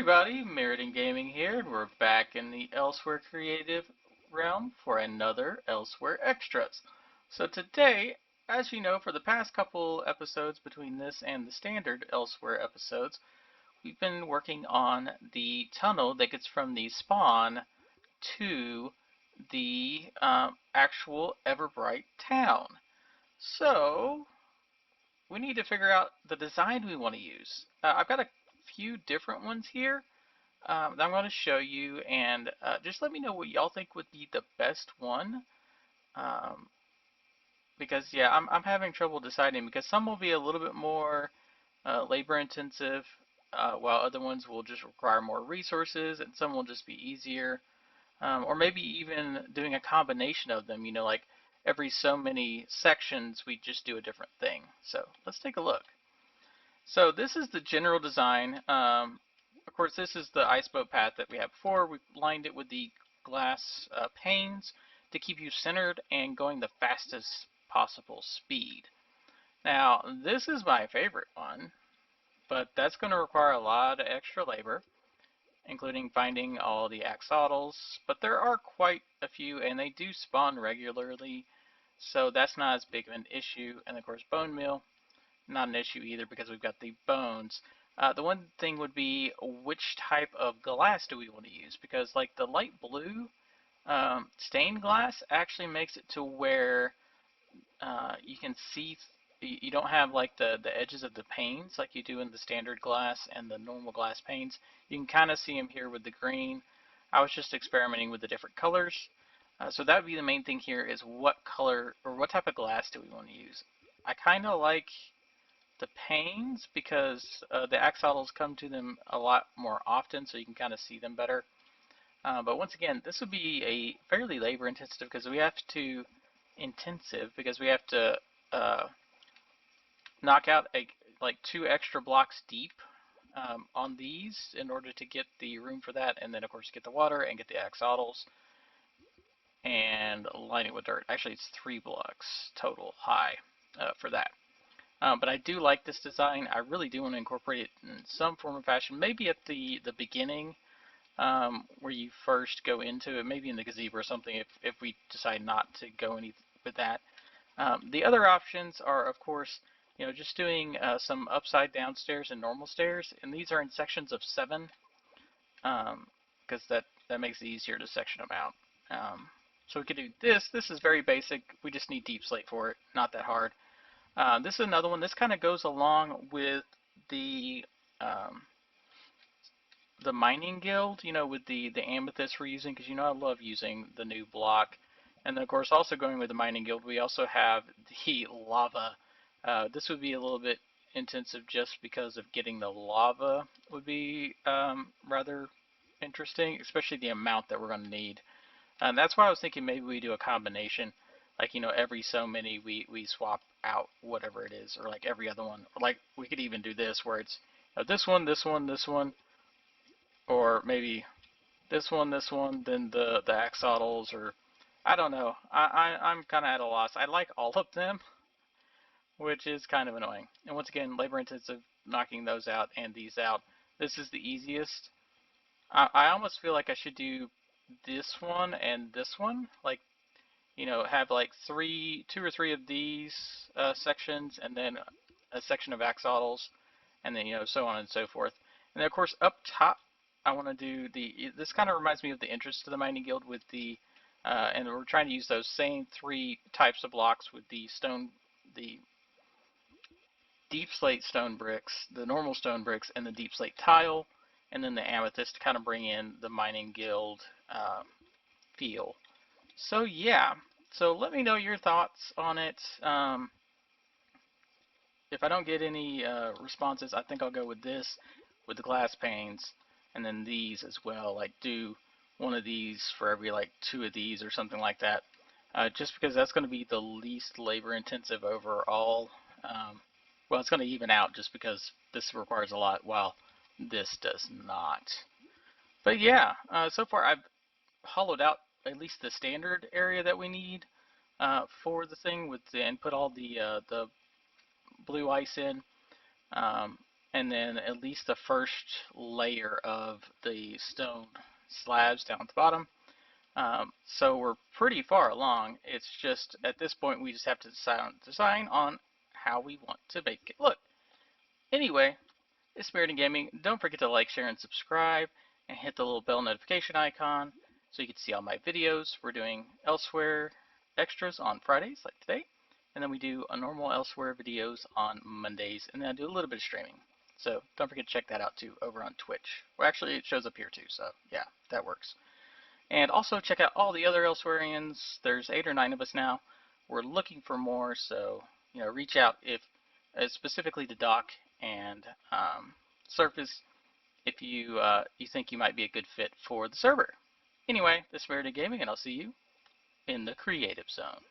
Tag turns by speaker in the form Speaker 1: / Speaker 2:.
Speaker 1: everybody, Meriden Gaming here, and we're back in the Elsewhere Creative realm for another Elsewhere Extras. So today, as you know, for the past couple episodes between this and the standard Elsewhere episodes, we've been working on the tunnel that gets from the spawn to the actual Everbright town. So, we need to figure out the design we want to use. I've got a few different ones here that I'm going to show you, and just let me know what y'all think would be the best one. Um, because yeah, I'm having trouble deciding because some will be a little bit more labor intensive, while other ones will just require more resources, and some will just be easier. Or maybe even doing a combination of them. You know, like every so many sections, we just do a different thing. So let's take a look. So this is the general design. Of course, this is the ice boat path that we had before. We lined it with the glass panes to keep you centered and going the fastest possible speed. Now, this is my favorite one, but that's going to require a lot of extra labor, including finding all the axolotls. But there are quite a few, and they do spawn regularly, so that's not as big of an issue. And of course, bone meal, not an issue either because we've got the bones. The one thing would be which type of glass do we want to use, because like the light blue stained glass actually makes it to where you can see, you don't have like the edges of the panes like you do in the standard glass and the normal glass panes. You can kind of see them here with the green. I was just experimenting with the different colors. So that would be the main thing here, is what color or what type of glass do we want to use. I kind of like the panes because the axolotls come to them a lot more often, so you can kind of see them better. But once again, this would be a fairly labor intensive because we have to uh, knock out like 2 extra blocks deep on these in order to get the room for that, and then of course get the water and get the axolotls and line it with dirt. Actually, it's 3 blocks total high for that. But I do like this design. I really do want to incorporate it in some form or fashion. Maybe at the beginning, where you first go into it, maybe in the gazebo or something, if we decide not to go any with that. The other options are, of course, you know, just doing some upside down stairs and normal stairs, and these are in sections of 7, because that makes it easier to section them out. So we could do this. This is very basic. We just need deep slate for it. Not that hard. This is another one. This kind of goes along with um, the mining guild, you know, with the amethyst we're using, because you know I love using the new block. And then of course, also going with the mining guild, we also have the lava. This would be a little bit intensive just because of getting the lava would be rather interesting, especially the amount that we're going to need. And that's why I was thinking maybe we do a combination, like, you know, every so many we swap out whatever it is, or like every other one. Or like we could even do this where it's this one, this one, this one, or maybe this one, then the axolotls, or I don't know. I'm kind of at a loss. I like all of them, which is kind of annoying. And once again, labor intensive knocking those out and these out. This is the easiest. I almost feel like I should do this one and this one, like, you know, have like 2 or 3 of these sections, and then a section of axolotls, and then, you know, so on and so forth. And then of course up top, I want to do this kind of reminds me of the entrance to the mining guild with and we're trying to use those same 3 types of blocks with the deep slate stone bricks, the normal stone bricks, and the deep slate tile, and then the amethyst to kind of bring in the mining guild feel. So yeah, so let me know your thoughts on it. If I don't get any responses, I think I'll go with this, with the glass panes, and then these as well. Like do one of these for every like 2 of these or something like that. Just because that's going to be the least labor intensive overall. Well, it's going to even out just because this requires a lot while this does not. But yeah, so far I've hollowed out at least the standard area that we need for the thing and put all the blue ice in. Um, and then at least the first layer of the stone slabs down at the bottom. So we're pretty far along. It's just at this point we just have to design on how we want to make it look. Anyway, it's Spirit in Gaming. Don't forget to like, share, and subscribe, and hit the little bell notification icon so you can see all my videos. We're doing Elsewhere extras on Fridays, like today, and then we do a normal Elsewhere videos on Mondays, and then I do a little bit of streaming. So don't forget to check that out too over on Twitch. Well, actually, it shows up here too, so yeah, that works. And also check out all the other Elsewhereans. There's 8 or 9 of us now. We're looking for more, so reach out if specifically to Doc and Surface if you think you might be a good fit for the server. Anyway, this is Meridian Gaming, and I'll see you in the creative zone.